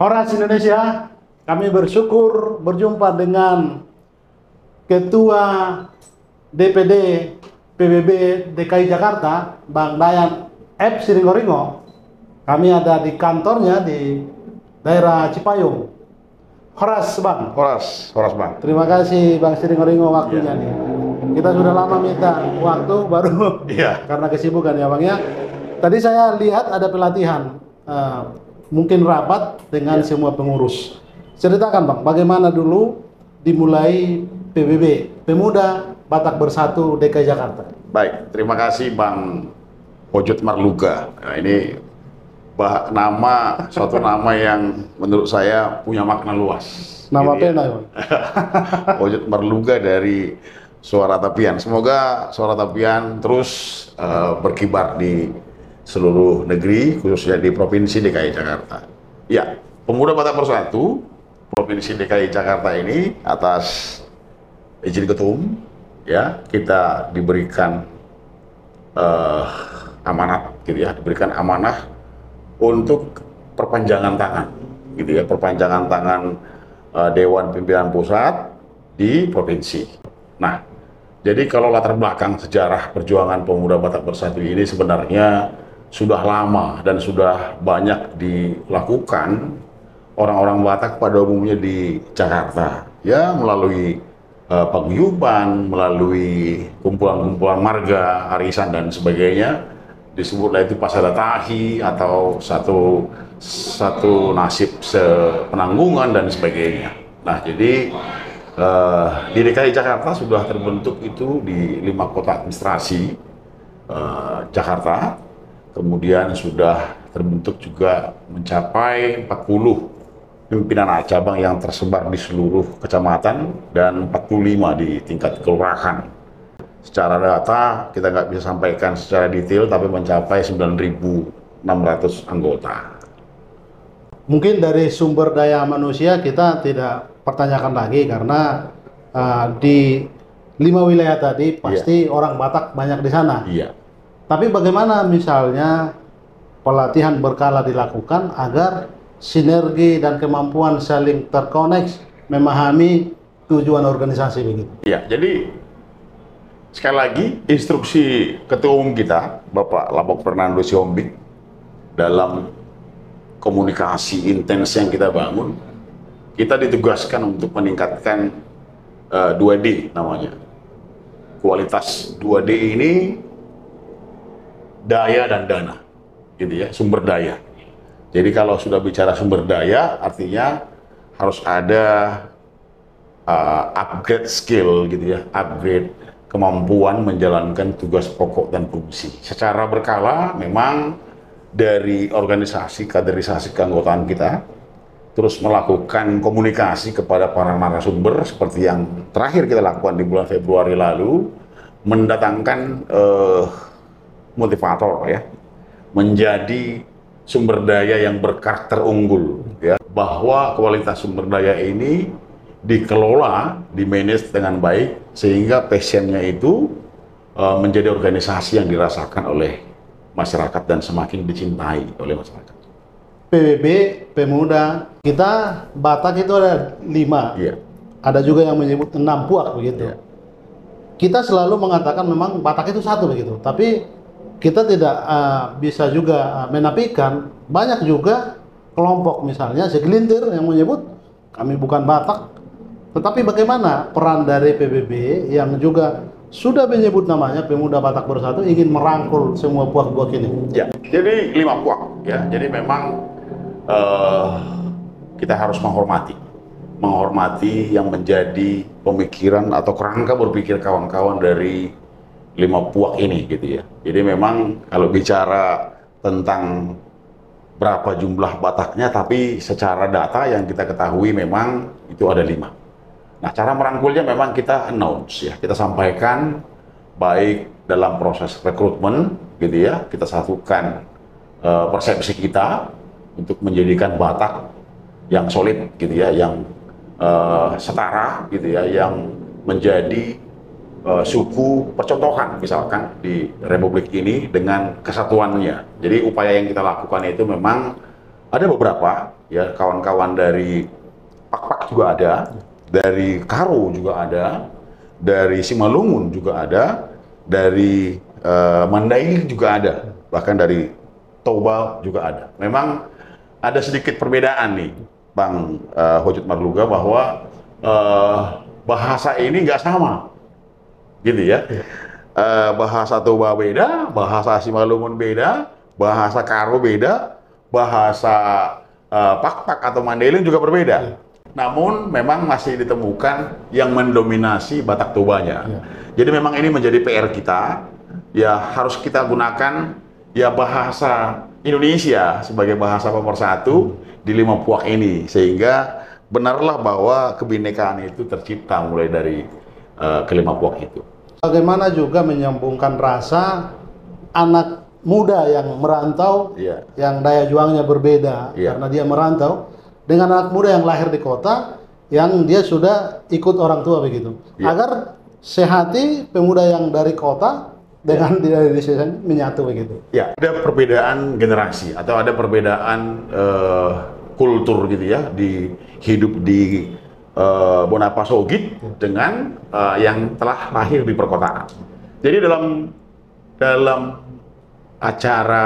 Horas Indonesia, kami bersyukur berjumpa dengan Ketua DPD PBB DKI Jakarta, Bang Dayan F. Siringoringo. Kami ada di kantornya di daerah Cipayung. Horas Bang. Horas Bang. Terima kasih Bang Siringoringo waktunya nih. Kita sudah lama minta waktu baru karena kesibukan ya Bang ya. Tadi saya lihat ada pelatihan. Mungkin rapat dengan semua pengurus. Ceritakan Bang, bagaimana dulu dimulai PBB, Pemuda Batak Bersatu DKI Jakarta. Baik, terima kasih Bang Ojot Marluga. Nah, ini suatu nama yang menurut saya punya makna luas. Nama pena ya Bang? Ojot Marluga dari Suara Tapian. Semoga Suara Tapian terus berkibar di seluruh negeri, khususnya di Provinsi DKI Jakarta. Ya, Pemuda Batak Bersatu Provinsi DKI Jakarta ini atas izin ketum, ya kita diberikan amanat, gitu ya, diberikan amanah untuk perpanjangan tangan, gitu ya, perpanjangan tangan Dewan Pimpinan Pusat di provinsi. Nah, jadi kalau latar belakang sejarah perjuangan Pemuda Batak Bersatu ini sebenarnya sudah lama dan sudah banyak dilakukan orang-orang Batak pada umumnya di Jakarta, ya melalui paguyuban, melalui kumpulan-kumpulan marga, arisan dan sebagainya. Disebutlah itu pasadatahi atau satu nasib sepenanggungan dan sebagainya. Nah, jadi di DKI Jakarta sudah terbentuk itu di 5 kota administrasi Jakarta. Kemudian sudah terbentuk juga mencapai 40 pimpinan cabang yang tersebar di seluruh kecamatan dan 45 di tingkat kelurahan. Secara data kita nggak bisa sampaikan secara detail, tapi mencapai 9.600 anggota. Mungkin dari sumber daya manusia kita tidak pertanyakan lagi karena di 5 wilayah tadi pasti orang Batak banyak di sana. Iya. Tapi bagaimana misalnya pelatihan berkala dilakukan agar sinergi dan kemampuan saling terkoneksi memahami tujuan organisasi begitu? Ya, jadi sekali lagi instruksi Ketua Umum kita, Bapak Lapok Fernando Siombing, dalam komunikasi intens yang kita bangun, kita ditugaskan untuk meningkatkan 2D namanya. Kualitas 2D ini daya dan dana, gitu ya, sumber daya. Jadi kalau sudah bicara sumber daya, artinya harus ada upgrade skill, gitu ya, upgrade kemampuan menjalankan tugas pokok dan fungsi. Secara berkala, memang dari organisasi kaderisasi keanggotaan kita terus melakukan komunikasi kepada para narasumber seperti yang terakhir kita lakukan di bulan Februari lalu, mendatangkan motivator, ya, menjadi sumber daya yang berkarakter unggul, ya, bahwa kualitas sumber daya ini dikelola, dimanage dengan baik sehingga passionnya itu menjadi organisasi yang dirasakan oleh masyarakat dan semakin dicintai oleh masyarakat. PBB, Pemuda, kita Batak itu ada 5. Iya. Ada juga yang menyebut 6 puak begitu. Iya. Kita selalu mengatakan memang Batak itu satu begitu, tapi kita tidak bisa juga menafikan banyak juga kelompok misalnya segelintir yang menyebut kami bukan Batak. Tetapi bagaimana peran dari PBB yang juga sudah menyebut namanya Pemuda Batak Bersatu ingin merangkul semua puak-puak ini? Ya, jadi 5 puak, ya. Jadi memang kita harus menghormati yang menjadi pemikiran atau kerangka berpikir kawan-kawan dari 5 puak ini, gitu ya. Jadi memang kalau bicara tentang berapa jumlah Bataknya, tapi secara data yang kita ketahui memang itu ada 5. Nah, cara merangkulnya memang kita announce, ya, kita sampaikan baik dalam proses rekrutmen, gitu ya, kita satukan persepsi kita untuk menjadikan Batak yang solid, gitu ya, yang setara, gitu ya, yang menjadi suku percontohan misalkan di Republik ini dengan kesatuannya. Jadi upaya yang kita lakukan itu memang ada beberapa, ya kawan-kawan dari Pak juga ada, dari Karo juga ada, dari Simalungun juga ada, dari Mandailing juga ada, bahkan dari Toba juga ada. Memang ada sedikit perbedaan nih, Bang Hojud Marluga, bahwa bahasa ini nggak sama, gitu ya. Bahasa Toba beda, bahasa Simalungun beda, bahasa Karo beda, bahasa Pak atau Mandailing juga berbeda. Namun memang masih ditemukan yang mendominasi Batak Tobanya. Jadi memang ini menjadi PR kita, ya harus kita gunakan ya bahasa Indonesia sebagai bahasa pemersatu di 5 puak ini, sehingga benarlah bahwa kebinekaan itu tercipta mulai dari ke-5 puak itu. Bagaimana juga menyambungkan rasa anak muda yang merantau, yang daya juangnya berbeda karena dia merantau, dengan anak muda yang lahir di kota, yang dia sudah ikut orang tua begitu. Agar sehati pemuda yang dari kota dengan dari desa menyatu begitu. Ya, ada perbedaan generasi atau ada perbedaan kultur gitu ya, di hidup di Bonapasogit dengan yang telah lahir di perkotaan. Jadi dalam acara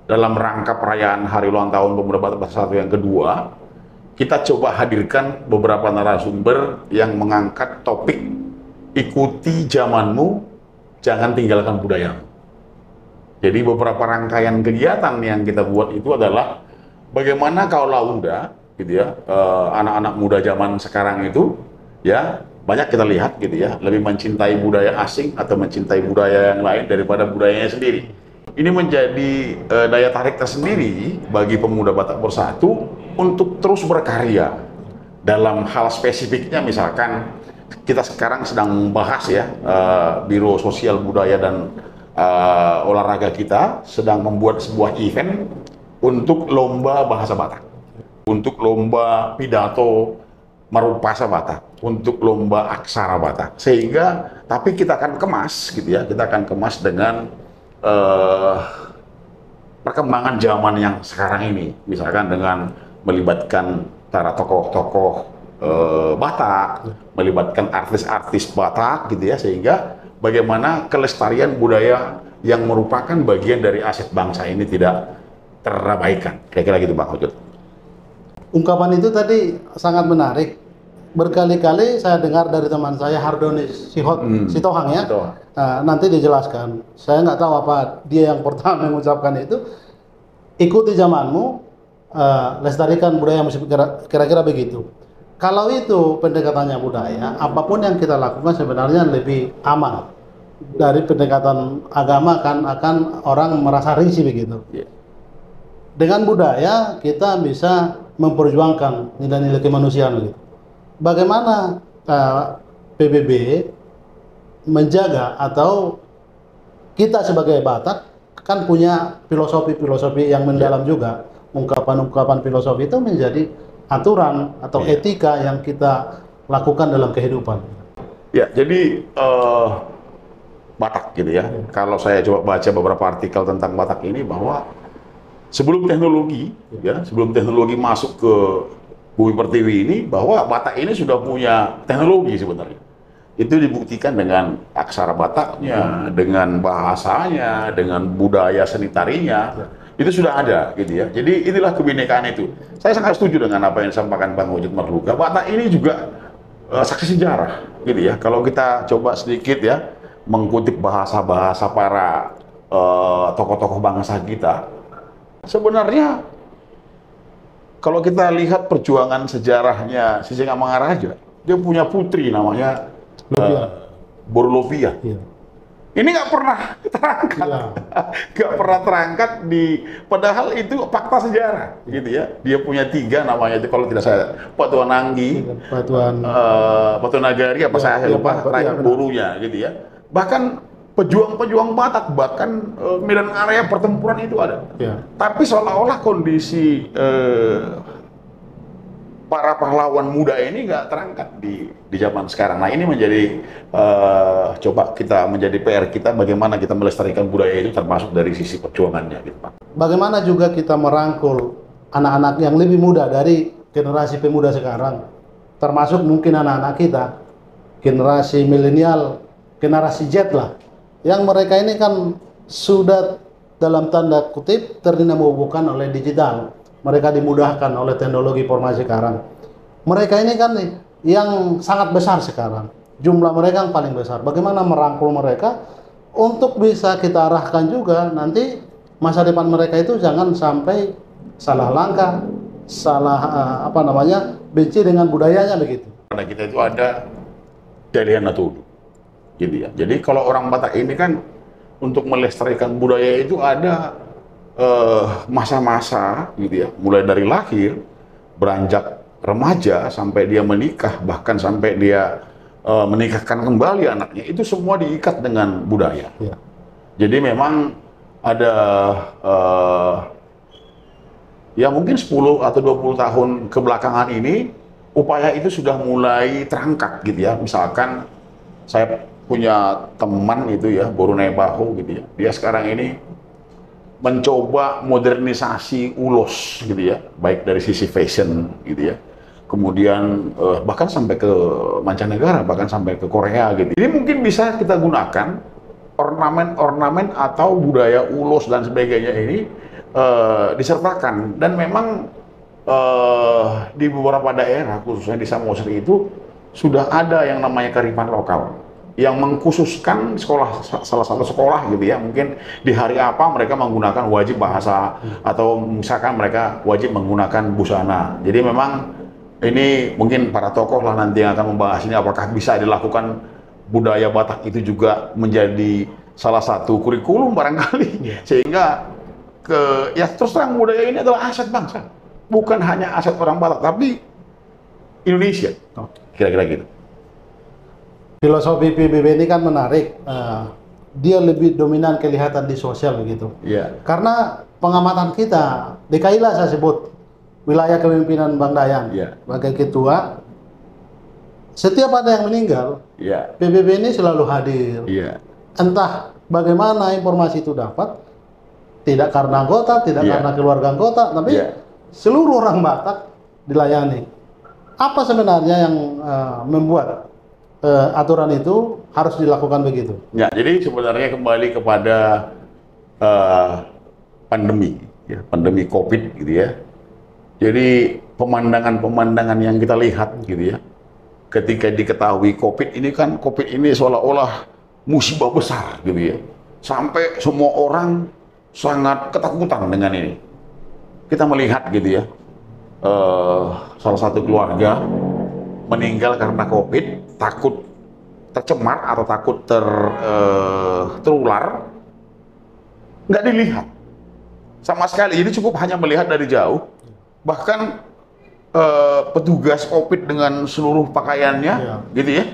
dalam rangka perayaan Hari Ulang Tahun Pemuda Batak Bersatu yang kedua, kita coba hadirkan beberapa narasumber yang mengangkat topik ikuti zamanmu, jangan tinggalkan budayamu. Jadi beberapa rangkaian kegiatan yang kita buat itu adalah bagaimana kaula muda, gitu ya, anak-anak muda zaman sekarang itu, ya banyak kita lihat gitu ya, lebih mencintai budaya asing atau mencintai budaya yang lain daripada budayanya sendiri. Ini menjadi daya tarik tersendiri bagi pemuda Batak Bersatu untuk terus berkarya dalam hal spesifiknya. Misalkan kita sekarang sedang membahas ya, Biro Sosial Budaya dan Olahraga kita sedang membuat sebuah event untuk lomba bahasa Batak, untuk lomba pidato marupasa Batak, untuk lomba aksara Batak. Sehingga, tapi kita akan kemas gitu ya, kita akan kemas dengan perkembangan zaman yang sekarang ini, misalkan dengan melibatkan para tokoh-tokoh Batak, melibatkan artis-artis Batak gitu ya, sehingga bagaimana kelestarian budaya yang merupakan bagian dari aset bangsa ini tidak terabaikan. Kira-kira gitu Bang Hojud. Ungkapan itu tadi sangat menarik. Berkali-kali saya dengar dari teman saya Hardoni Sitohang ya. Nanti dijelaskan. Saya nggak tahu apa dia yang pertama mengucapkan itu. Ikuti zamanmu, lestarikan budaya musik, kira-kira begitu. Kalau itu pendekatannya budaya, apapun yang kita lakukan sebenarnya lebih aman dari pendekatan agama, akan orang merasa risih begitu. Dengan budaya kita bisa memperjuangkan nilai-nilai kemanusiaan begitu. Bagaimana PBB menjaga, atau kita sebagai Batak kan punya filosofi-filosofi yang mendalam juga. Ungkapan-ungkapan filosofi itu menjadi aturan atau etika yang kita lakukan dalam kehidupan. Ya, jadi Batak gitu ya. Kalau saya coba baca beberapa artikel tentang Batak ini, bahwa sebelum teknologi masuk ke Bumi Pertiwi ini, bahwa Batak ini sudah punya teknologi sebenarnya. Itu dibuktikan dengan aksara Bataknya, dengan bahasanya, dengan budaya seni tarinya. Itu sudah ada gitu ya. Jadi inilah kebinekaan itu. Saya sangat setuju dengan apa yang disampaikan Bang Hojud Marluga. Batak ini juga saksi sejarah gitu ya. Kalau kita coba sedikit ya mengutip bahasa-bahasa para tokoh-tokoh bangsa kita, sebenarnya kalau kita lihat perjuangan sejarahnya Sisingamangaraja, dia punya putri namanya Borlovia. Ini nggak pernah terangkat, nggak pernah terangkat padahal itu fakta sejarah, gitu ya. Dia punya 3 namanya itu kalau tidak saya Patuananggi, Patuanagari, apa saya lupa, terakhir Borunya, gitu ya. Bahkan pejuang-pejuang Batak, bahkan medan area pertempuran itu ada. Tapi seolah-olah kondisi para pahlawan muda ini nggak terangkat di zaman sekarang. Nah ini menjadi coba kita menjadi PR kita, bagaimana kita melestarikan budaya itu termasuk dari sisi perjuangannya, gitu Pak. Bagaimana juga kita merangkul anak-anak yang lebih muda dari generasi pemuda sekarang, termasuk mungkin anak-anak kita, generasi milenial, generasi Z lah, yang mereka ini kan sudah dalam tanda kutip terdinamobkan oleh digital. Mereka dimudahkan oleh teknologi informasi sekarang. Mereka ini kan yang sangat besar sekarang. Jumlah mereka yang paling besar. Bagaimana merangkul mereka untuk bisa kita arahkan juga nanti masa depan mereka itu jangan sampai salah langkah, salah benci dengan budayanya begitu. Karena kita itu ada Delihan Natudu, gitu ya. Jadi kalau orang Batak ini kan untuk melestarikan budaya itu ada masa-masa, gitu ya. Mulai dari lahir, beranjak remaja sampai dia menikah, bahkan sampai dia menikahkan kembali anaknya, itu semua diikat dengan budaya. Ya. Jadi memang ada ya mungkin 10 atau 20 tahun kebelakangan ini upaya itu sudah mulai terangkat gitu ya. Misalkan saya punya teman itu ya, Borunai Bahu gitu ya. Dia sekarang ini mencoba modernisasi ulos gitu ya, baik dari sisi fashion gitu ya. Kemudian bahkan sampai ke mancanegara, bahkan sampai ke Korea gitu. Ini mungkin bisa kita gunakan ornamen-ornamen atau budaya ulos dan sebagainya ini disertakan, dan memang di beberapa daerah khususnya di Samosir itu sudah ada yang namanya kearifan lokal yang mengkhususkan sekolah, salah satu sekolah gitu ya, mungkin di hari apa mereka menggunakan wajib bahasa atau misalkan mereka wajib menggunakan busana. Jadi memang ini mungkin para tokoh lah nanti yang akan membahas ini, apakah bisa dilakukan budaya Batak itu juga menjadi salah satu kurikulum barangkali, sehingga ya terus terang budaya ini adalah aset bangsa, bukan hanya aset orang Batak tapi Indonesia, kira-kira gitu. Filosofi PBB ini kan menarik, dia lebih dominan kelihatan di sosial begitu. Iya. Karena pengamatan kita, DKI lah saya sebut, wilayah kepemimpinan Bang Dayan, sebagai ketua, setiap ada yang meninggal, PBB ini selalu hadir. Entah bagaimana informasi itu dapat, tidak karena anggota, tidak karena keluarga anggota, tapi seluruh orang Batak dilayani. Apa sebenarnya yang membuat aturan itu harus dilakukan begitu? Ya, jadi sebenarnya kembali kepada pandemi, ya, pandemi COVID gitu ya. Jadi pemandangan-pemandangan yang kita lihat gitu ya, ketika diketahui COVID ini kan, COVID ini seolah-olah musibah besar gitu ya, sampai semua orang sangat ketakutan dengan ini. Kita melihat gitu ya, salah satu keluarga meninggal karena COVID, takut tercemar atau takut terular, nggak dilihat sama sekali. Jadi cukup hanya melihat dari jauh. Bahkan petugas COVID dengan seluruh pakaiannya, gitu ya.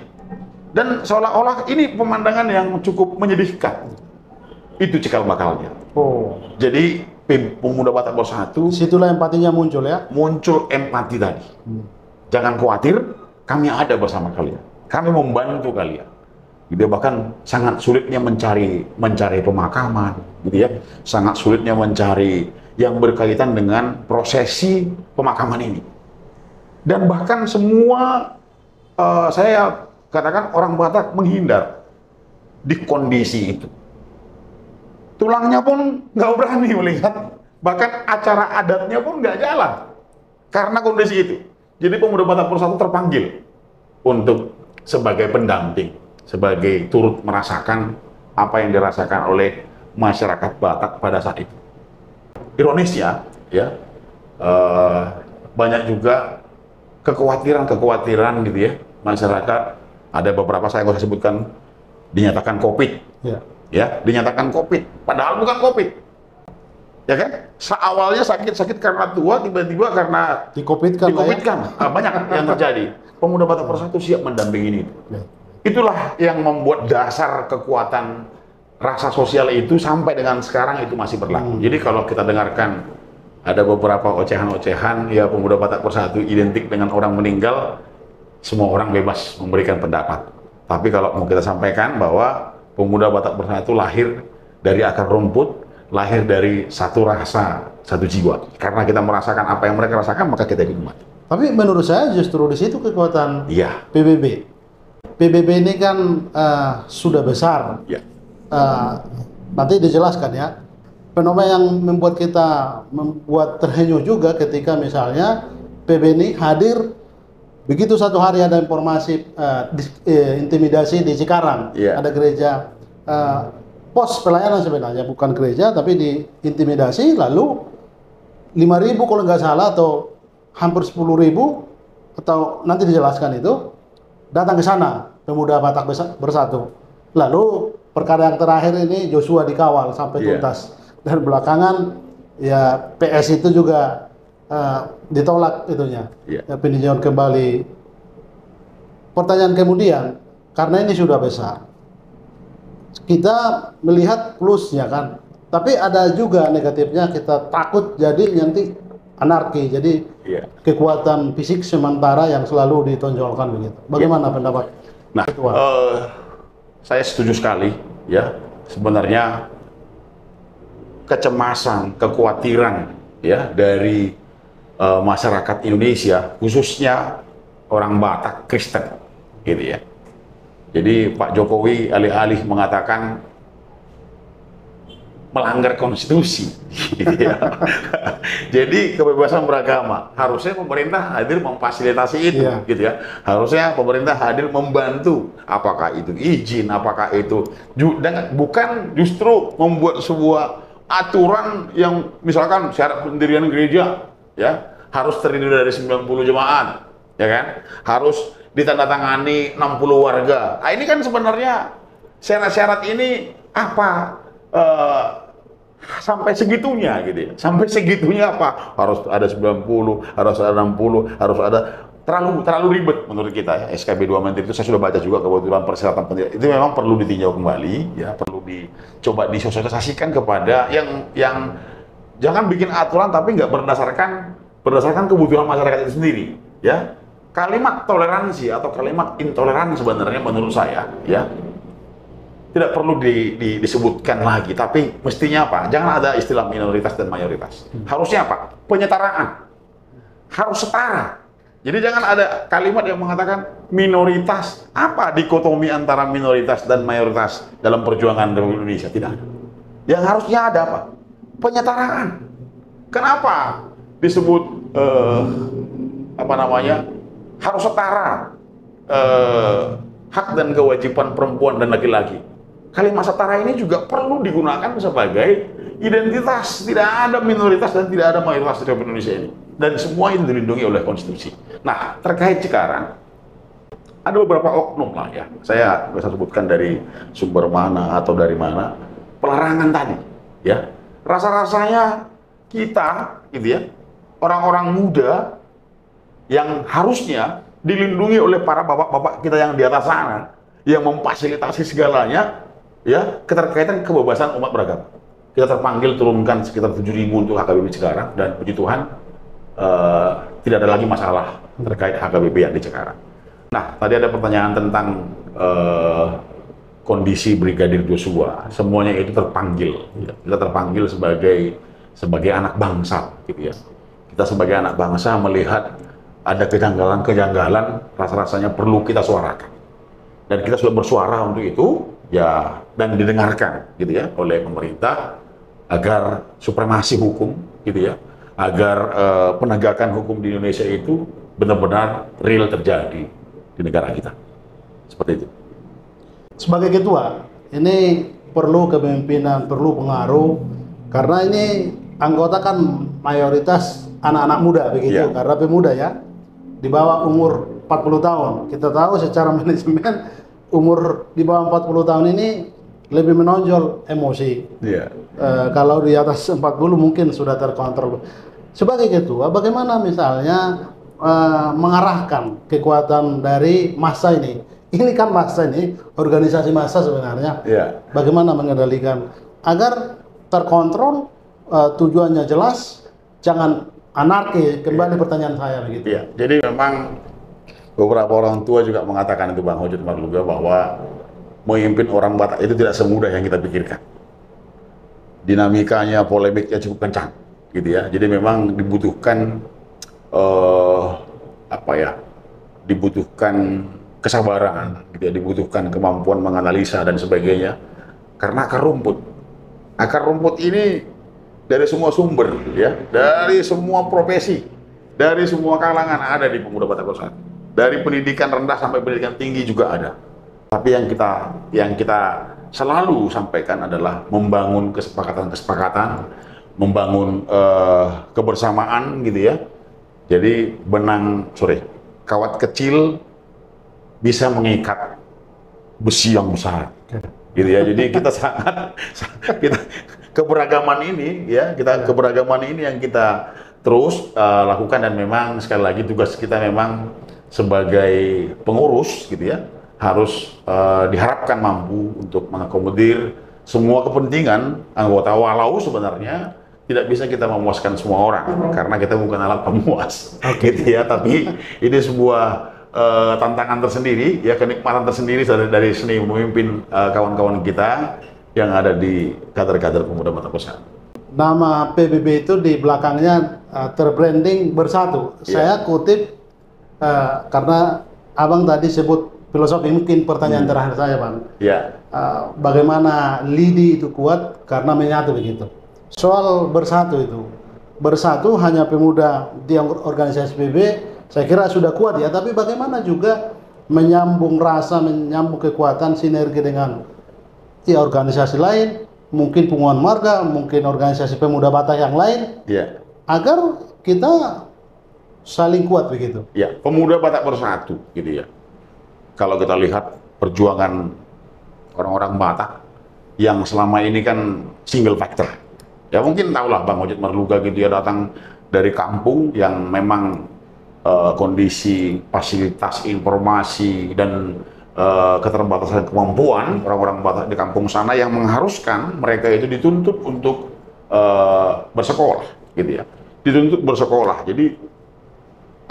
Dan seolah-olah ini pemandangan yang cukup menyedihkan. Itu cikal bakalnya. Jadi Pemuda Batak Bersatu, situlah empatinya muncul ya. Muncul empati tadi. Jangan khawatir, kami ada bersama kalian. Kami membantu kalian. Gitu, bahkan sangat sulitnya mencari pemakaman, gitu ya. Sangat sulitnya mencari yang berkaitan dengan prosesi pemakaman ini. Dan bahkan semua saya katakan orang Batak menghindar di kondisi itu. Tulangnya pun nggak berani melihat, bahkan acara adatnya pun nggak jalan karena kondisi itu. Jadi Pemuda Batak Bersatu terpanggil untuk sebagai pendamping, sebagai turut merasakan apa yang dirasakan oleh masyarakat Batak pada saat itu. Ironisnya, ya, banyak juga kekhawatiran gitu ya, masyarakat. Ada beberapa saya nggak usah sebutkan, dinyatakan COVID, ya, dinyatakan COVID, padahal bukan COVID, ya kan? Awalnya sakit karena tua, tiba-tiba karena di-COVID-kan. Banyak yang terjadi. Pemuda Batak Bersatu siap mendampingi ini. Itulah yang membuat dasar kekuatan rasa sosial itu sampai dengan sekarang itu masih berlaku. Jadi kalau kita dengarkan ada beberapa ocehan-ocehan, ya Pemuda Batak Bersatu identik dengan orang meninggal, semua orang bebas memberikan pendapat. Tapi kalau mau kita sampaikan bahwa Pemuda Batak Bersatu lahir dari akar rumput, lahir dari satu rasa, satu jiwa. Karena kita merasakan apa yang mereka rasakan, maka kita ikut mati. Tapi menurut saya justru di situ kekuatan Iya. PBB. PBB ini kan sudah besar. Ya. Nanti dijelaskan ya. Fenomena yang membuat terhenyuh juga ketika misalnya PBB ini hadir begitu satu hari ada informasi intimidasi di Cikarang. Iya. Ada gereja pos pelayanan sebenarnya, bukan gereja, tapi diintimidasi, lalu 5.000 kalau nggak salah atau hampir 10.000 atau nanti dijelaskan itu datang ke sana pemuda Batak Bersatu. Lalu perkara yang terakhir ini Joshua dikawal sampai tuntas dan belakangan ya PS itu juga ditolak itunya peninjauan kembali. Pertanyaan kemudian, karena ini sudah besar, kita melihat plusnya kan, tapi ada juga negatifnya. Kita takut jadi nanti anarki, jadi kekuatan fisik sementara yang selalu ditonjolkan begitu. Bagaimana pendapat? Nah, saya setuju sekali ya. Sebenarnya kecemasan, kekhawatiran ya dari masyarakat Indonesia, khususnya orang Batak Kristen, gitu ya. Jadi Pak Jokowi alih-alih mengatakan melanggar konstitusi, gitu ya. Jadi kebebasan beragama, harusnya pemerintah hadir memfasilitasi itu, gitu ya. Harusnya pemerintah hadir membantu, apakah itu izin, apakah itu, dan bukan justru membuat sebuah aturan yang misalkan syarat pendirian gereja, ya harus terdiri dari 90 jemaat, ya kan? Harus ditandatangani 60 warga. Nah, ini kan sebenarnya syarat-syarat ini apa? Sampai segitunya gitu ya. Sampai segitunya apa? Harus ada 90, harus ada 60, harus ada, terlalu ribet menurut kita ya. SKB 2 Menteri itu saya sudah baca juga kebetulan persyaratan pendirian. Itu memang perlu ditinjau kembali ya, perlu dicoba disosialisasikan kepada yang jangan bikin aturan tapi nggak berdasarkan kebutuhan masyarakat itu sendiri ya. Kalimat toleransi atau kalimat intoleran sebenarnya menurut saya ya tidak perlu disebutkan lagi, tapi mestinya apa? Jangan ada istilah minoritas dan mayoritas. Harusnya apa? Penyetaraan. Harus setara. Jadi jangan ada kalimat yang mengatakan minoritas. Apa dikotomi antara minoritas dan mayoritas dalam perjuangan Republik Indonesia? Tidak ada. Yang harusnya ada apa? Penyetaraan. Kenapa disebut harus setara hak dan kewajiban perempuan dan laki-laki? Kalimat setara ini juga perlu digunakan sebagai identitas. Tidak ada minoritas dan tidak ada mayoritas di Republik Indonesia ini. Dan semua itu dilindungi oleh konstitusi. Nah, terkait Cikarang, ada beberapa oknum lah ya. Saya bisa sebutkan dari sumber mana atau dari mana. Pelarangan tadi, ya. Rasa-rasanya kita, gitu ya, orang-orang muda yang harusnya dilindungi oleh para bapak-bapak kita yang di atas sana, yang memfasilitasi segalanya, ya, keterkaitan kebebasan umat beragama. Kita terpanggil turunkan sekitar 7.000 untuk HKBP Cikarang, dan puji Tuhan tidak ada lagi masalah terkait HKBP yang di Cikarang. Nah, tadi ada pertanyaan tentang kondisi Brigadir Joshua. Semuanya itu terpanggil. Ya. Kita terpanggil sebagai anak bangsa, gitu ya. Kita sebagai anak bangsa melihat ada kejanggalan-kejanggalan, rasa-rasanya perlu kita suarakan. Dan kita sudah bersuara untuk itu, ya, dan didengarkan, gitu ya, oleh pemerintah agar supremasi hukum, gitu ya, agar penegakan hukum di Indonesia itu benar-benar real terjadi di negara kita. Seperti itu. Sebagai ketua, ini perlu kepemimpinan, perlu pengaruh, karena ini anggota kan mayoritas anak-anak muda begitu, karena pemuda ya, di bawah umur 40 tahun. Kita tahu secara manajemen umur di bawah 40 tahun ini lebih menonjol emosi. Kalau di atas 40 mungkin sudah terkontrol. Sebagai ketua, bagaimana misalnya mengarahkan kekuatan dari massa ini? Ini kan massa ini, organisasi massa sebenarnya. Bagaimana mengendalikan agar terkontrol, tujuannya jelas, jangan anarki. Kembali pertanyaan saya begitu. Jadi memang beberapa orang tua juga mengatakan itu, Bang Hojud Marluga, bahwa memimpin orang Batak itu tidak semudah yang kita pikirkan. dinamikanya, polemiknya cukup kencang, gitu ya. Jadi memang dibutuhkan apa ya? Dibutuhkan kesabaran, gitu ya, dibutuhkan kemampuan menganalisa dan sebagainya. Karena akar rumput ini dari semua sumber, ya, dari semua profesi, dari semua kalangan ada di Pemuda Batak Bersatu. Dari pendidikan rendah sampai pendidikan tinggi juga ada. Tapi yang kita selalu sampaikan adalah membangun kesepakatan-kesepakatan, membangun kebersamaan, gitu ya. Jadi kawat kecil bisa mengikat besi yang besar, gitu ya. Jadi kita kita keberagaman ini, ya, keberagaman ini yang kita terus lakukan, dan memang sekali lagi tugas kita memang sebagai pengurus, gitu ya, harus diharapkan mampu untuk mengakomodir semua kepentingan anggota, walau sebenarnya tidak bisa kita memuaskan semua orang karena kita bukan alat pemuas, gitu ya. Tapi ini sebuah tantangan tersendiri, ya, kenikmatan tersendiri dari seni memimpin kawan-kawan kita yang ada di kader-kader Pemuda Batak Bersatu. Nama PBB itu di belakangnya terbranding bersatu. Saya kutip karena Abang tadi sebut filosofi, mungkin pertanyaan terakhir saya, Bang. Bagaimana lidi itu kuat karena menyatu begitu. Soal bersatu itu, bersatu hanya pemuda di organisasi PBB, saya kira sudah kuat ya, tapi bagaimana juga menyambung rasa, menyambung kekuatan, sinergi dengan ya organisasi lain, mungkin Penguatan Marga, mungkin organisasi pemuda Batak yang lain, agar kita saling kuat begitu. Ya, Pemuda Batak Bersatu, gitu ya. Kalau kita lihat perjuangan orang-orang Batak yang selama ini kan single factor. Ya mungkin tahulah Bang Ojek Marluga, gitu ya, datang dari kampung yang memang kondisi fasilitas informasi dan keterbatasan kemampuan orang-orang Batak di kampung sana yang mengharuskan mereka itu dituntut untuk bersekolah, gitu ya. Dituntut bersekolah. Jadi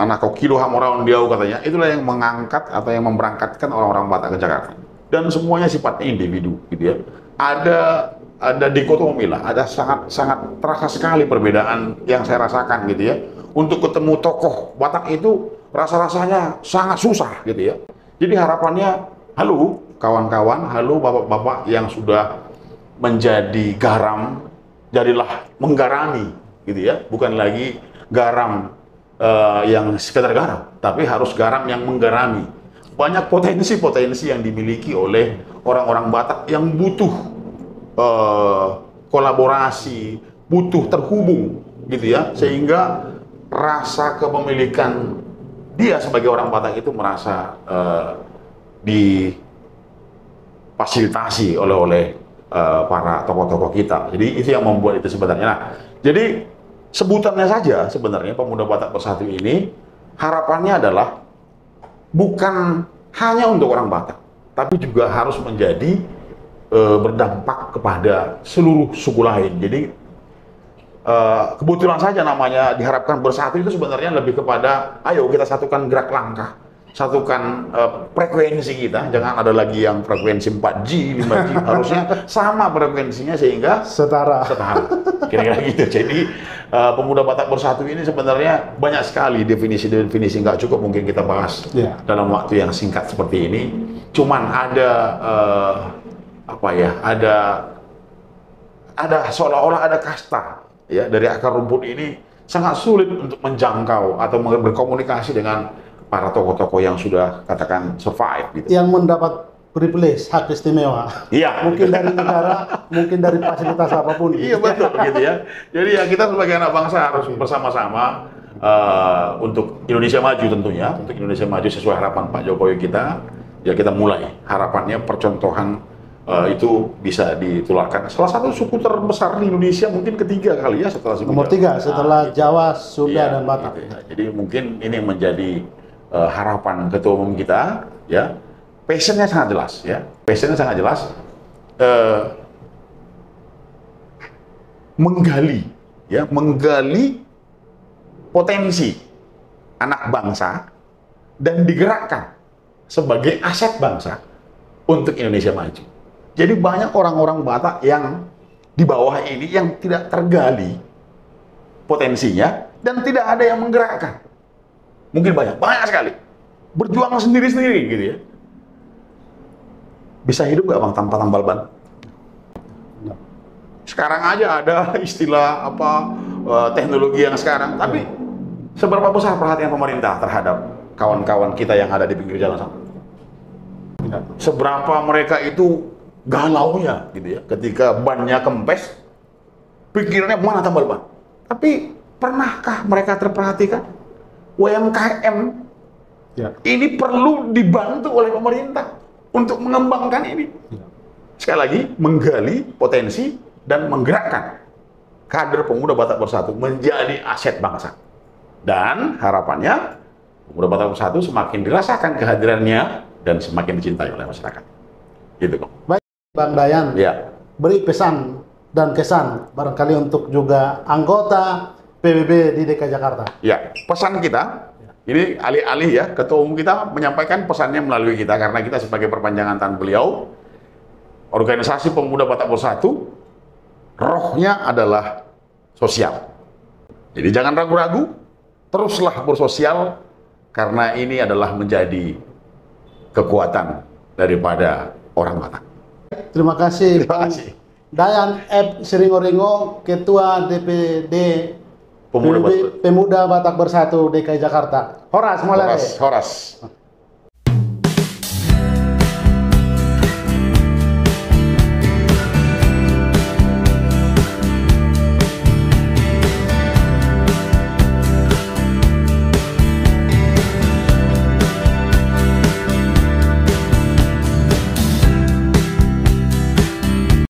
anak kokilo hamoraun diau katanya, itulah yang mengangkat atau yang memberangkatkan orang-orang Batak ke Jakarta. Dan semuanya sifatnya individu, gitu ya. Ada dikotomi lah, ada sangat terasa sekali perbedaan yang saya rasakan, gitu ya. Untuk ketemu tokoh Batak itu rasa-rasanya sangat susah, gitu ya. Jadi harapannya, halo kawan-kawan, halo bapak-bapak yang sudah menjadi garam, jadilah menggarami, gitu ya. Bukan lagi garam yang sekedar garam, tapi harus garam yang menggarami. Banyak potensi-potensi yang dimiliki oleh orang-orang Batak yang butuh kolaborasi, butuh terhubung, gitu ya, sehingga rasa kepemilikan dia sebagai orang Batak itu merasa difasilitasi oleh para tokoh-tokoh kita. Jadi itu yang membuat itu sebenarnya. Nah, jadi sebutannya saja sebenarnya Pemuda Batak Bersatu ini harapannya adalah bukan hanya untuk orang Batak, tapi juga harus menjadi berdampak kepada seluruh suku lain. Jadi kebetulan saja namanya diharapkan bersatu itu sebenarnya lebih kepada ayo kita satukan gerak langkah, satukan frekuensi kita, jangan ada lagi yang frekuensi 4G, 5G, harusnya sama frekuensinya sehingga setara. Kira-kira gitu. Jadi Pemuda Batak Bersatu ini sebenarnya banyak sekali definisi-definisi, nggak cukup mungkin kita bahas dalam waktu yang singkat seperti ini. Cuman ada ada seolah-olah ada kasta, ya, dari akar rumput ini sangat sulit untuk menjangkau atau berkomunikasi dengan para tokoh-tokoh yang sudah katakan survive, gitu. Yang mendapat privilege, hak istimewa. Iya. Mungkin dari negara, mungkin dari fasilitas apapun. Iya, betul, gitu ya. Jadi ya kita sebagai anak bangsa harus bersama-sama untuk Indonesia maju tentunya, untuk Indonesia maju sesuai harapan Pak Jokowi kita. Ya kita mulai harapannya percontohan itu bisa ditularkan. Salah satu suku terbesar di Indonesia, mungkin ketiga kali ya setelah suku nomor Jawa. 3 setelah Jawa, Sunda, dan Batak. Gitu ya. Jadi mungkin ini menjadi harapan ketua umum kita, ya. Passionnya sangat jelas, ya. Passionnya sangat jelas. Menggali potensi anak bangsa dan digerakkan sebagai aset bangsa untuk Indonesia maju. Jadi banyak orang-orang Batak yang di bawah ini yang tidak tergali potensinya dan tidak ada yang menggerakkan. Mungkin banyak sekali. Berjuang sendiri-sendiri gitu ya. Bisa hidup nggak Bang tanpa tambal ban? Sekarang aja ada istilah teknologi yang sekarang, tapi seberapa besar perhatian pemerintah terhadap kawan-kawan kita yang ada di pinggir jalan sana? Seberapa mereka itu galaunya gitu ya, ketika bannya kempes, pikirannya mana tambal ban. Tapi pernahkah mereka terperhatikan? UMKM ini perlu dibantu oleh pemerintah untuk mengembangkan ini. Sekali lagi, menggali potensi dan menggerakkan kader pemuda Batak Bersatu menjadi aset bangsa. Dan harapannya pemuda Batak Bersatu semakin dirasakan kehadirannya dan semakin dicintai oleh masyarakat. Gitu kok. Baik, Bang Dayan. Ya. Beri pesan dan kesan barangkali untuk juga anggota PBB di DKI Jakarta. Ya, pesan kita, ini alih-alih ya, Ketua Umum kita menyampaikan pesannya melalui kita, karena kita sebagai perpanjangan tangan beliau, organisasi pemuda Batak Bersatu, rohnya adalah sosial. Jadi jangan ragu-ragu, teruslah bersosial, karena ini adalah menjadi kekuatan daripada orang Batak. Terima kasih, Terima Bang kasih. Dayan F. Siringoringo, Ketua DPD Pemuda PBB Pemuda Batak Bersatu DKI Jakarta. Horas, mulai. Horas.